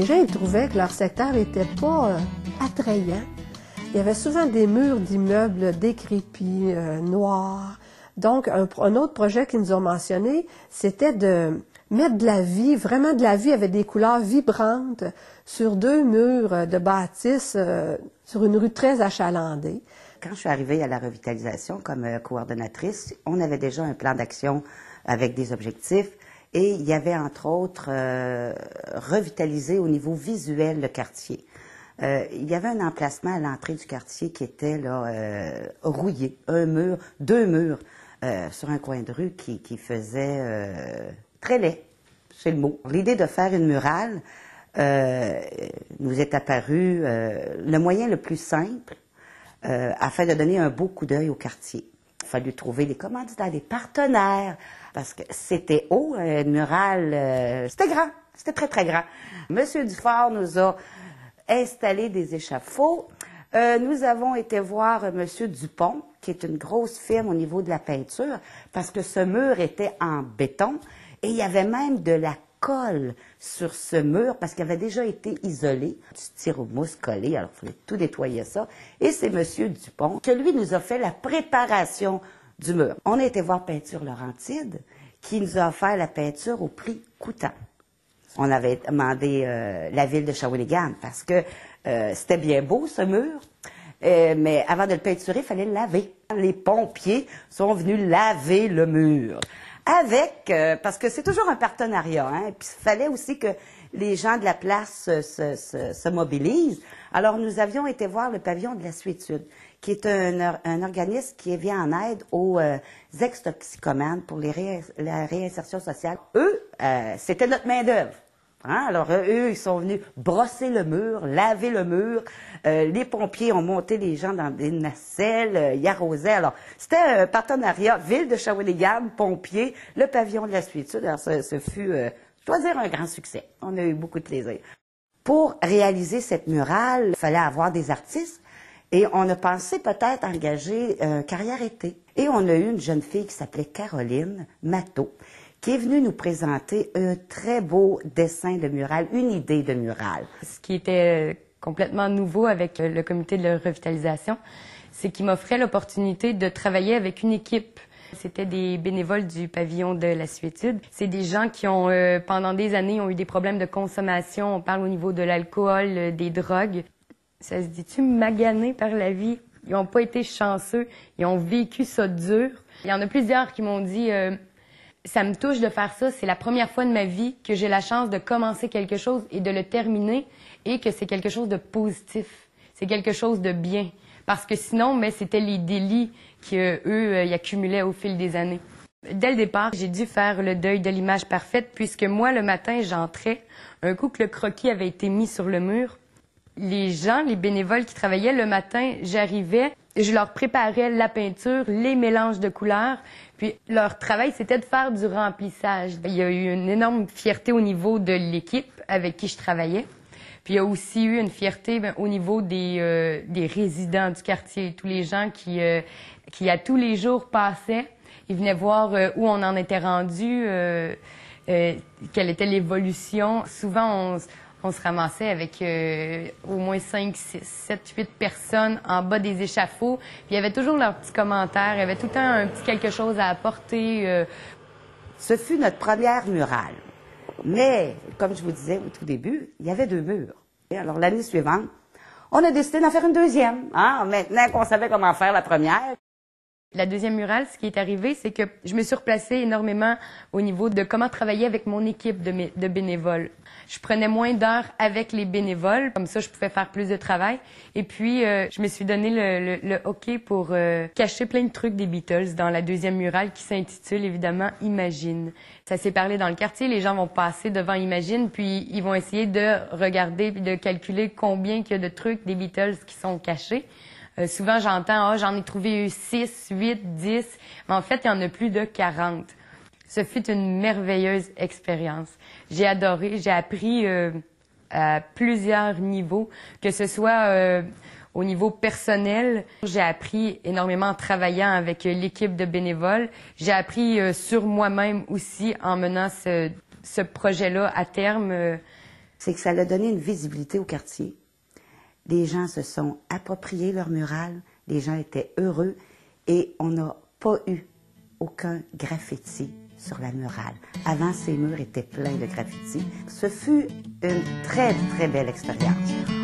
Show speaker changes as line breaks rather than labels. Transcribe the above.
les gens ils trouvaient que leur secteur n'était pas attrayant. Il y avait souvent des murs d'immeubles décrépits, noirs. Donc, un autre projet qu'ils nous ont mentionné, c'était de mettre de la vie, vraiment de la vie avec des couleurs vibrantes sur 2 murs de bâtisse sur une rue très achalandée.
Quand je suis arrivée à la revitalisation comme coordonnatrice, on avait déjà un plan d'action avec des objectifs et il y avait entre autres revitaliser au niveau visuel le quartier. Il y avait un emplacement à l'entrée du quartier qui était là rouillé, 2 murs sur un coin de rue qui faisait très laid, c'est le mot. L'idée de faire une murale nous est apparue le moyen le plus simple afin de donner un beau coup d'œil au quartier. Il a fallu trouver des commanditaires, des partenaires, parce que c'était haut, une murale, c'était grand, c'était très, très grand. Monsieur Dufort nous a installé des échafauds. Nous avons été voir Monsieur Dupont, qui est une grosse firme au niveau de la peinture, parce que ce mur était en béton et il y avait même de la colle sur ce mur parce qu'il avait déjà été isolé, du styromousse collé, alors il fallait tout nettoyer ça. Et c'est Monsieur Dupont que lui nous a fait la préparation du mur. On a été voir Peinture Laurentide, qui nous a offert la peinture au prix coûtant. On avait demandé la ville de Shawinigan parce que c'était bien beau ce mur, mais avant de le peinturer, il fallait le laver. Les pompiers sont venus laver le mur. Parce que c'est toujours un partenariat, hein, puis il fallait aussi que les gens de la place se mobilisent. Alors, nous avions été voir le pavillon de la Suétude, qui est un organisme qui vient en aide aux ex-toxicomanes pour la réinsertion sociale. Eux, c'était notre main-d'œuvre. Hein? Alors, eux, ils sont venus brosser le mur, laver le mur. Les pompiers ont monté les gens dans des nacelles, ils arrosaient. Alors, c'était un partenariat, ville de Shawinigan, pompiers, le pavillon de la Suétude. Alors, ce fut, je dois dire, un grand succès. On a eu beaucoup de plaisir. Pour réaliser cette murale, il fallait avoir des artistes. Et on a pensé peut-être engager carrière été. Et on a eu une jeune fille qui s'appelait Caroline Matteau, qui est venue nous présenter un très beau dessin de mural, une idée de mural.
Ce qui était complètement nouveau avec le comité de revitalisation, c'est qu'il m'offrait l'opportunité de travailler avec une équipe. C'était des bénévoles du pavillon de la Suétude. C'est des gens qui ont, pendant des années, ont eu des problèmes de consommation. On parle au niveau de l'alcool, des drogues. Ça se dit-tu magané par la vie? Ils n'ont pas été chanceux. Ils ont vécu ça dur. Il y en a plusieurs qui m'ont dit... ça me touche de faire ça. C'est la première fois de ma vie que j'ai la chance de commencer quelque chose et de le terminer et que c'est quelque chose de positif. C'est quelque chose de bien. Parce que sinon, mais c'était les délits qu'eux, ils accumulaient au fil des années. Dès le départ, j'ai dû faire le deuil de l'image parfaite puisque moi, le matin, j'entrais. Un coup que le croquis avait été mis sur le mur, les gens, les bénévoles qui travaillaient le matin, j'arrivais, je leur préparais la peinture, les mélanges de couleurs, puis leur travail, c'était de faire du remplissage. Il y a eu une énorme fierté au niveau de l'équipe avec qui je travaillais. Puis il y a aussi eu une fierté au niveau des résidents du quartier, tous les gens qui à tous les jours passaient. Ils venaient voir où on en était rendu, quelle était l'évolution. Souvent, on se ramassait avec au moins 5, 6, 7, 8 personnes en bas des échafauds. Puis il y avait toujours leurs petits commentaires. Il y avait tout le temps un petit quelque chose à apporter.
Ce fut notre première murale. Mais, comme je vous disais au tout début, il y avait 2 murs. Et alors, l'année suivante, on a décidé d'en faire une deuxième. Hein? Maintenant qu'on savait comment faire la première.
La deuxième murale, ce qui est arrivé, c'est que je me suis replacée énormément au niveau de comment travailler avec mon équipe de bénévoles. Je prenais moins d'heures avec les bénévoles, comme ça je pouvais faire plus de travail. Et puis, je me suis donné le OK pour cacher plein de trucs des Beatles dans la deuxième murale qui s'intitule évidemment « Imagine ». Ça s'est parlé dans le quartier, les gens vont passer devant Imagine, puis ils vont essayer de regarder puis de calculer combien il y a de trucs des Beatles qui sont cachés. Souvent, j'entends « Ah, j'en ai trouvé 6, 8, 10 », mais en fait, il y en a plus de 40. Ce fut une merveilleuse expérience. J'ai adoré, j'ai appris à plusieurs niveaux, que ce soit au niveau personnel. J'ai appris énormément en travaillant avec l'équipe de bénévoles. J'ai appris sur moi-même aussi en menant ce projet-là à terme.
c'est que ça a donné une visibilité au quartier. Les gens se sont appropriés leur mural, les gens étaient heureux et on n'a pas eu aucun graffiti sur la murale. Avant, ces murs étaient pleins de graffitis. Ce fut une très, très belle expérience.